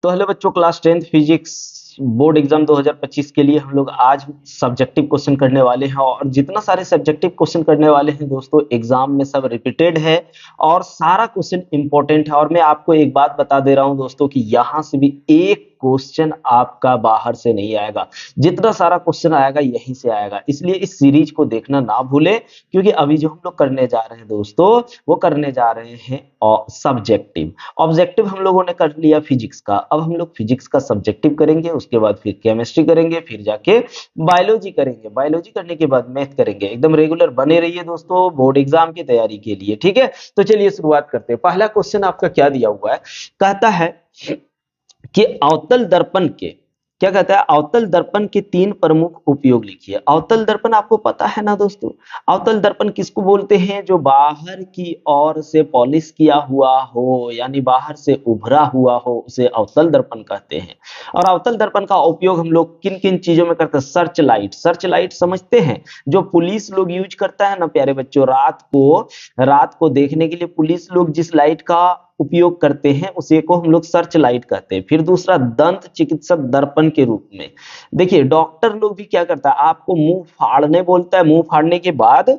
तो हेलो बच्चों, class 10th physics board exam 2025 के लिए हम लोग आज सब्जेक्टिव क्वेश्चन करने वाले हैं। और जितना सारे सब्जेक्टिव क्वेश्चन करने वाले हैं दोस्तों, एग्जाम में सब रिपीटेड है और सारा क्वेश्चन इंपॉर्टेंट है। और मैं आपको एक बात बता दे रहा हूं दोस्तों कि यहां से भी एक क्वेश्चन आपका बाहर से नहीं आएगा। जितना सारा क्वेश्चन आएगा यहीं से आएगा, इसलिए इस सीरीज को देखना ना भूलें। क्योंकि अभी जो हम लोग करने जा रहे हैं दोस्तों, वो करने जा रहे हैं सब्जेक्टिव। ऑब्जेक्टिव हम लोगों ने कर लिया फिजिक्स का, अब हम लोग फिजिक्स का सब्जेक्टिव करेंगे, उसके बाद फिर केमिस्ट्री करेंगे, फिर जाके बायोलॉजी करेंगे। बायोलॉजी करने के बाद मैथ करेंगे। एकदम रेगुलर बने रहिए दोस्तों बोर्ड एग्जाम की तैयारी के लिए, ठीक है। तो चलिए शुरुआत करते हैं। पहला क्वेश्चन आपका क्या दिया हुआ है, कहता है कि अवतल दर्पण के, क्या कहता है, अवतल दर्पण के तीन प्रमुख उपयोग लिखिए। अवतल दर्पण आपको पता है ना दोस्तों। अवतल दर्पण किसको बोलते हैं? जो बाहर की ओर से पॉलिश किया हुआ हो, यानी बाहर से उभरा हुआ हो, उसे अवतल दर्पण कहते हैं। और अवतल दर्पण का उपयोग हम लोग किन किन चीजों में करते हैं? सर्च लाइट, सर्च लाइट समझते हैं, जो पुलिस लोग यूज करता है ना प्यारे बच्चों, रात को देखने के लिए पुलिस लोग जिस लाइट का उपयोग करते हैं उसे को हम लोग सर्च लाइट कहते हैं। फिर दूसरा, दंत चिकित्सक दर्पण के रूप में। देखिए डॉक्टर लोग भी क्या करता है, आपको मुंह फाड़ने बोलता है, मुंह फाड़ने के बाद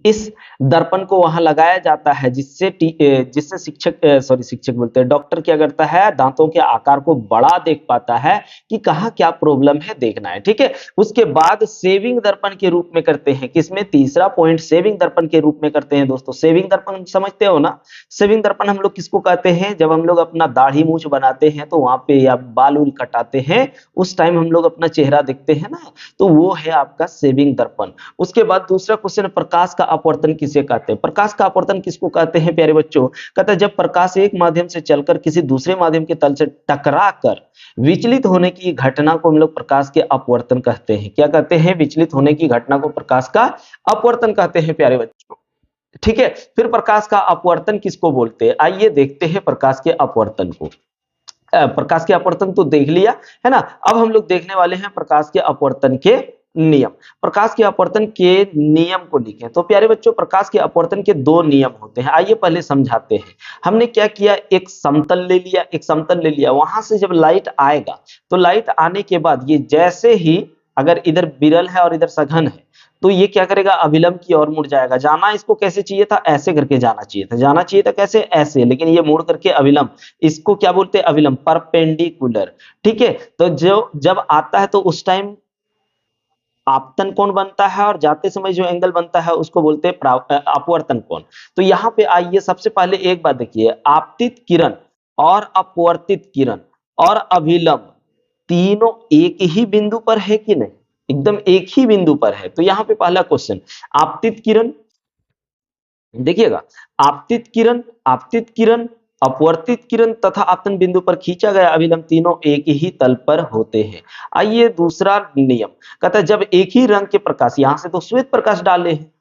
इस दर्पण को वहां लगाया जाता है, जिससे शिक्षक बोलते हैं, डॉक्टर क्या करता है, दांतों के आकार को बड़ा देख पाता है कि कहाँ क्या प्रॉब्लम है देखना है, ठीक है। उसके बाद सेविंग दर्पण के रूप में करते हैं। किसमें? तीसरा पॉइंट, सेविंग दर्पण के रूप में करते हैं दोस्तों। सेविंग दर्पण समझते हो ना। सेविंग दर्पण हम लोग किसको कहते हैं? जब हम लोग अपना दाढ़ी मूछ बनाते हैं तो वहां पे, या बाल उल कटाते हैं, उस टाइम हम लोग अपना चेहरा देखते हैं ना, तो वो है आपका सेविंग दर्पण। उसके बाद दूसरा क्वेश्चन, प्रकाश का अपवर्तन किसे कहते हैं? प्रकाश का अपवर्तन किसको कहते हैं प्यारे बच्चों? कहता है जब प्रकाश एक माध्यम से चलकर किसी दूसरे माध्यम के तल से टकरा कर विचलित होने की घटना को हम लोग प्रकाश के अपवर्तन कहते हैं। क्या कहते हैं? विचलित होने की घटना को प्रकाश का अपवर्तन कहते हैं प्यारे बच्चों, ठीक है। फिर प्रकाश का अपवर्तन किसको बोलते हैं? आइए देखते हैं प्रकाश के अपवर्तन को। प्रकाश के अपवर्तन तो देख लिया है ना। अब हम लोग देखने वाले हैं प्रकाश के अपवर्तन के नियम। प्रकाश के अपवर्तन के नियम को लिखें। तो प्यारे बच्चों, प्रकाश के अपवर्तन के दो नियम होते हैं, आइए पहले समझाते हैं। हमने क्या किया, एक समतल ले लिया, एक समतल ले लिया, वहां से जब लाइट आएगा तो लाइट आने के बाद ये जैसे ही, अगर इधर विरल है और इधर सघन है, तो ये क्या करेगा, अभिलंब की ओर मुड़ जाएगा। जाना इसको कैसे चाहिए था? ऐसे करके जाना चाहिए था, जाना चाहिए था कैसे? ऐसे, लेकिन ये मुड़ करके अभिलंब, इसको क्या बोलते हैं? अभिलंब, परपेंडिकुलर, ठीक है। तो जो जब आता है तो उस टाइम आपतन कोण बनता है, और जाते समय जो एंगल बनता है उसको बोलते हैं अपवर्तन कोण। तो यहाँ पे आइए, सबसे पहले एक बात देखिए, आपतित किरण और अपवर्तित किरण और अभिलंब तीनों एक ही बिंदु पर है कि नहीं? एकदम एक ही बिंदु पर है। तो यहाँ पे पहला क्वेश्चन, आपतित किरण, देखिएगा, आपतित किरण, अपवर्तित किरण तथा आपतन बिंदु पर खींचा गया अभिलंब तीनों एक ही तल पर होते हैं। आइए दूसरा नियम, कहता है जब एक ही रंग के प्रकाश, यहां से तो श्वेत प्रकाश डाले हैं,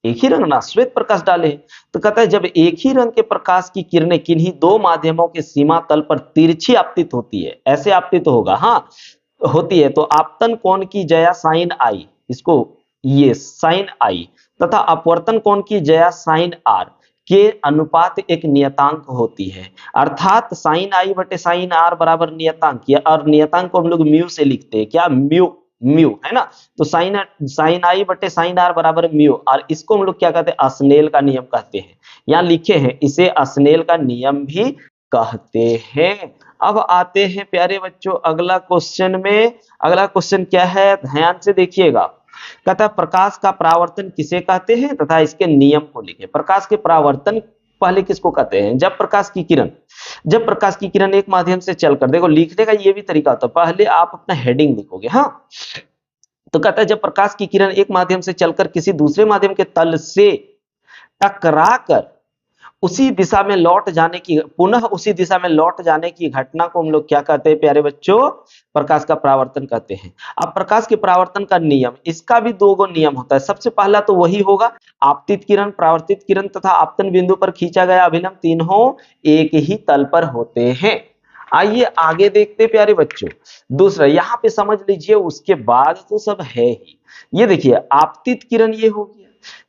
एक ही रंग ना, श्वेत प्रकाश डाले हैं, तो कहता है जब एक ही रंग के प्रकाश की किरणें किन्हीं दो माध्यमों के सीमा तल पर तिरछी आपतित होती है, ऐसे आपतित होगा, हाँ होती है, तो आपतन कोण की जया साइन आई, इसको ये साइन आई, तथा अपवर्तन कोण की जया साइन आर के अनुपात एक नियतांक होती है। अर्थात साइन आई बटे साइन आर बराबर नियतांक, और नियतांक को हम लोग म्यू से लिखते हैं, क्या? म्यू, म्यू है ना। तो साइन आई बटे साइन आर बराबर म्यू, और इसको हम लोग क्या कहते हैं? अस्नेल का नियम कहते हैं। यहाँ लिखे हैं, इसे अस्नेल का नियम भी कहते हैं। अब आते हैं प्यारे बच्चों अगला क्वेश्चन में। अगला क्वेश्चन क्या है, ध्यान से देखिएगा। कहता है प्रकाश का परावर्तन किसे कहते हैं तथा इसके नियम को लिखें। प्रकाश के परावर्तन पहले किसको कहते हैं? जब प्रकाश की किरण एक माध्यम से चलकर, देखो लिखने का ये भी तरीका होता है, पहले आप अपना हेडिंग लिखोगे, हाँ। तो कहता है जब प्रकाश की किरण एक माध्यम से चलकर किसी दूसरे माध्यम के तल से टकरा कर उसी दिशा में लौट जाने की, पुनः उसी दिशा में लौट जाने की घटना को हम लोग क्या कहते हैं प्यारे बच्चों? प्रकाश का परावर्तन कहते हैं। अब प्रकाश के परावर्तन का नियम, इसका भी दो गो नियम होता है। सबसे पहला तो वही होगा, आपतित किरण, परावर्तित किरण तथा आपतन बिंदु पर खींचा गया अभिलंब तीनों एक ही तल पर होते हैं। आइए आगे देखते प्यारे बच्चों। दूसरा यहाँ पे समझ लीजिए, उसके बाद तो सब है ही। ये देखिए आपतित किरण ये हो गया,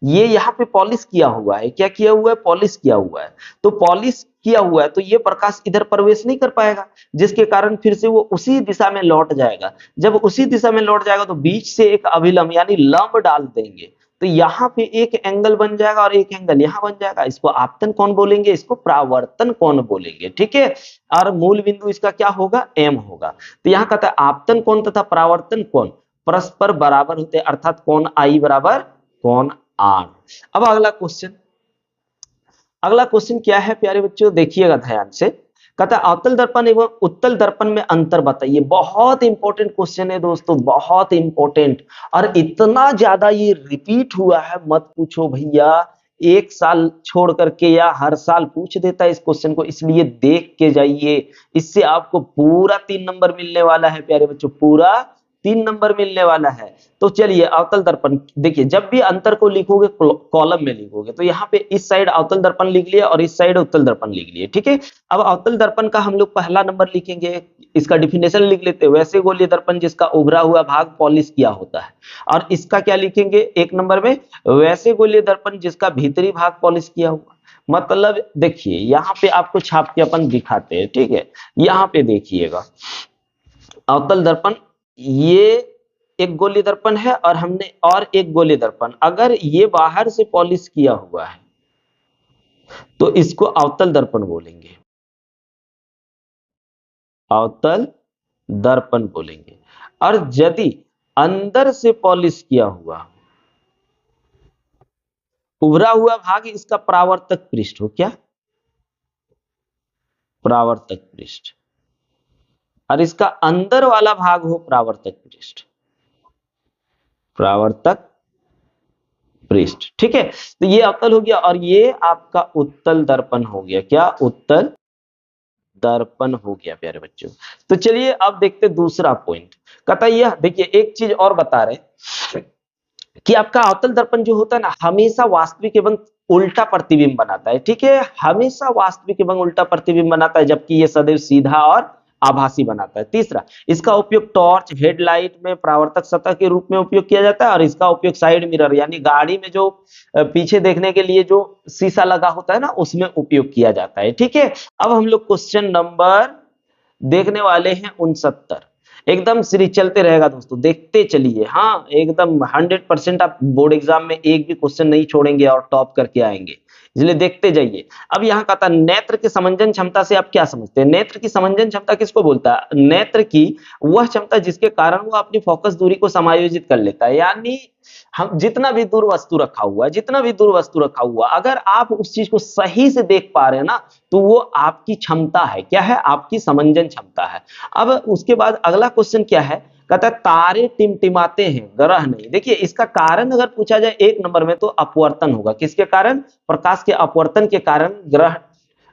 ये यहाँ पे पॉलिश किया हुआ है, क्या किया हुआ है? पॉलिश किया हुआ है। तो पॉलिश किया हुआ है तो ये प्रकाश इधर प्रवेश नहीं कर पाएगा, जिसके कारण फिर से वो उसी दिशा में लौट जाएगा। जब उसी दिशा में लौट जाएगा तो बीच से एक अभिलंब यानी लंब डाल देंगे, तो यहाँ पे एक एंगल बन जाएगा और एक एंगल यहाँ बन जाएगा। इसको आपतन कोण बोलेंगे, इसको परावर्तन कोण बोलेंगे, ठीक है। और मूल बिंदु इसका क्या होगा, एम होगा। तो यहाँ कहता है आपतन कोण तथा परावर्तन कोण परस्पर बराबर होते हैं, अर्थात कोण आई बराबर कोण आर। अब अगला क्वेश्चन क्या है प्यारे बच्चों, देखिएगा ध्यान से। कहता है अवतल दर्पण एवं उत्तल दर्पण में अंतर बताइए। बहुत इंपॉर्टेंट क्वेश्चन है दोस्तों, बहुत इंपॉर्टेंट, और इतना ज्यादा ये रिपीट हुआ है मत पूछो भैया। एक साल छोड़ करके या हर साल पूछ देता है इस क्वेश्चन को, इसलिए देख के जाइए। इससे आपको पूरा 3 नंबर मिलने वाला है प्यारे बच्चों, पूरा 3 नंबर मिलने वाला है। तो चलिए अवतल दर्पण देखिए, जब भी अंतर को लिखोगे कॉलम में लिखोगे, तो यहाँ पे इस साइड अवतल दर्पण लिख लिया और इस साइड उत्तल दर्पण लिख लिए, ठीक है। अब अवतल दर्पण का हम लोग पहला नंबर लिखेंगे, इसका डिफिनेशन लिख लेते हैं। वैसे गोलीय दर्पण जिसका उभरा हुआ भाग पॉलिश किया होता है। और इसका क्या लिखेंगे एक नंबर में, वैसे गोलीय दर्पण जिसका भीतरी भाग पॉलिश किया हुआ। मतलब देखिए यहाँ पे आपको छाप के अपन दिखाते हैं, ठीक है। यहाँ पे देखिएगा अवतल दर्पण, ये एक गोलीय दर्पण है और हमने और एक गोलीय दर्पण, अगर ये बाहर से पॉलिश किया हुआ है तो इसको अवतल दर्पण बोलेंगे, अवतल दर्पण बोलेंगे। और यदि अंदर से पॉलिश किया हुआ उभरा हुआ भाग इसका परावर्तक पृष्ठ हो, क्या परावर्तक पृष्ठ, और इसका अंदर वाला भाग हो परावर्तक पृष्ठ, परावर्तक पृष्ठ, ठीक है। तो ये अवतल हो गया और ये आपका उत्तल दर्पण हो गया, क्या उत्तल दर्पण हो गया प्यारे बच्चों। तो चलिए अब देखते दूसरा पॉइंट। कहता यह देखिए एक चीज और बता रहे कि आपका अवतल दर्पण जो होता है ना, हमेशा वास्तविक एवं उल्टा प्रतिबिंब बनाता है, ठीक है। हमेशा वास्तविक एवं उल्टा प्रतिबिंब बनाता है, जबकि ये सदैव सीधा और आभासी बनाता है। तीसरा, इसका उपयोग टॉर्च, हेडलाइट में परावर्तक सतह के रूप में उपयोग किया जाता है, और इसका उपयोग साइड मिरर यानी गाड़ी में जो पीछे देखने के लिए जो शीशा लगा होता है ना, उसमें उपयोग किया जाता है, ठीक है। अब हम लोग क्वेश्चन नंबर देखने वाले हैं 69। एकदम सीरीज चलते रहेगा दोस्तों, देखते चलिए। हाँ एकदम 100% आप बोर्ड एग्जाम में एक भी क्वेश्चन नहीं छोड़ेंगे और टॉप करके आएंगे, इसलिए देखते जाइए। अब यहाँ कहता है नेत्र की समंजन क्षमता से आप क्या समझते हैं। नेत्र की समंजन क्षमता किसको बोलता है, नेत्र की वह क्षमता जिसके कारण वो अपनी फोकस दूरी को समायोजित कर लेता है। यानी हम जितना भी दूर वस्तु रखा हुआ है, जितना भी दूर वस्तु रखा हुआ, अगर आप उस चीज को सही से देख पा रहे हैं ना, तो वो आपकी क्षमता है, क्या है, आपकी समंजन क्षमता है। अब उसके बाद अगला क्वेश्चन क्या है, कहता है तारे टिमटिमाते हैं ग्रह नहीं। देखिए इसका कारण अगर पूछा जाए एक नंबर में तो अपवर्तन होगा। किसके कारण, प्रकाश के अपवर्तन के कारण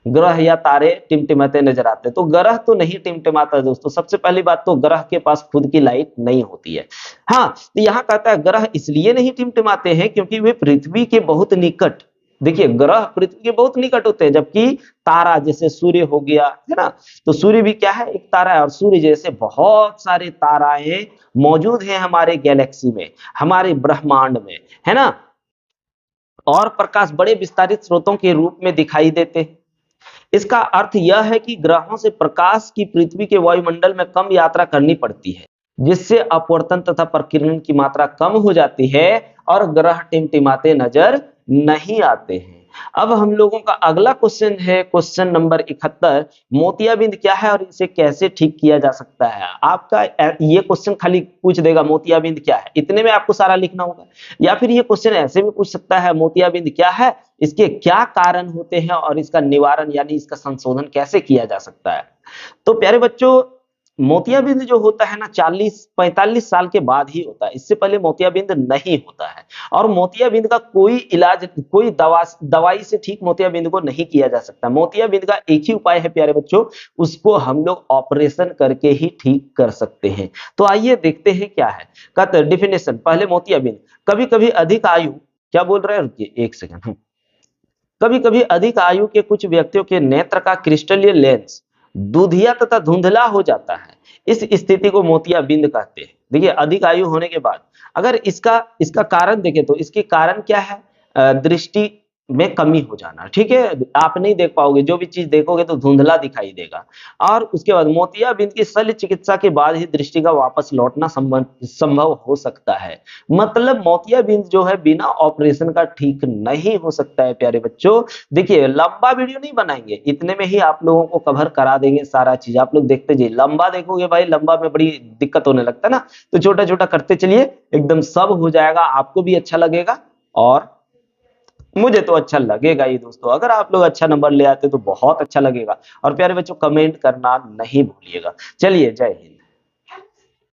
ग्रह या तारे टिमटिमाते नजर आते हैं। तो ग्रह तो नहीं टिमटिमाता दोस्तों, सबसे पहली बात तो ग्रह के पास खुद की लाइट नहीं होती है। हाँ तो यहाँ कहता है ग्रह इसलिए नहीं टिमटिमाते हैं क्योंकि वे पृथ्वी के बहुत निकट, देखिए ग्रह पृथ्वी के बहुत निकट होते हैं, जबकि तारा जैसे सूर्य हो गया है ना, तो सूर्य भी क्या है, एक तारा है। और सूर्य जैसे बहुत सारे ताराएं मौजूद हैं हमारे गैलेक्सी में, हमारे ब्रह्मांड में, है ना। और प्रकाश बड़े विस्तारित स्रोतों के रूप में दिखाई देते हैं। इसका अर्थ यह है कि ग्रहों से प्रकाश की पृथ्वी के वायुमंडल में कम यात्रा करनी पड़ती है, जिससे अपवर्तन तथा प्रकीर्णन की मात्रा कम हो जाती है और ग्रह टिमटिमाते नजर नहीं आते हैं। अब हम लोगों का अगला क्वेश्चन है क्वेश्चन नंबर 71, मोतियाबिंद क्या है और इसे कैसे ठीक किया जा सकता है। आपका ये क्वेश्चन खाली पूछ देगा मोतियाबिंद क्या है, इतने में आपको सारा लिखना होगा। या फिर ये क्वेश्चन ऐसे भी पूछ सकता है मोतियाबिंद क्या है, इसके क्या कारण होते हैं और इसका निवारण यानी इसका संशोधन कैसे किया जा सकता है। तो प्यारे बच्चों मोतियाबिंद जो होता है ना 40-45 साल के बाद ही होता है, इससे पहले मोतियाबिंद नहीं होता है। और मोतियाबिंद का कोई इलाज, कोई दवाई से ठीक मोतियाबिंद को नहीं किया जा सकता। मोतियाबिंद का एक ही उपाय है प्यारे बच्चों, उसको हम लोग ऑपरेशन करके ही ठीक कर सकते हैं। तो आइए देखते हैं क्या है। कहते डिफिनेशन, पहले मोतियाबिंद, कभी कभी अधिक आयु, क्या बोल रहे हैं, रुकिए एक सेकंड। कभी कभी अधिक आयु के कुछ व्यक्तियों के नेत्र का क्रिस्टलीय लेंस दूधिया तथा धुंधला हो जाता है, इस स्थिति को मोतियाबिंद कहते हैं। देखिए अधिक आयु होने के बाद अगर इसका कारण देखें तो इसके कारण क्या है, दृष्टि में कमी हो जाना, ठीक है। आप नहीं देख पाओगे, जो भी चीज देखोगे तो धुंधला दिखाई देगा। और उसके बाद मोतियाबिंद की शल्य चिकित्सा के बाद ही दृष्टि का वापस लौटना संभव हो सकता है। मतलब मोतियाबिंद जो है बिना ऑपरेशन का ठीक नहीं हो सकता है प्यारे बच्चों। देखिए लंबा वीडियो नहीं बनाएंगे, इतने में ही आप लोगों को कवर करा देंगे सारा चीज। आप लोग देखते जाइए, लंबा देखोगे भाई, लंबा में बड़ी दिक्कत होने लगता है ना, तो छोटा छोटा करते चलिए, एकदम सब हो जाएगा, आपको भी अच्छा लगेगा और मुझे तो अच्छा लगेगा ही दोस्तों। अगर आप लोग अच्छा नंबर ले आते तो बहुत अच्छा लगेगा। और प्यारे बच्चों कमेंट करना नहीं भूलिएगा। चलिए, जय हिंद।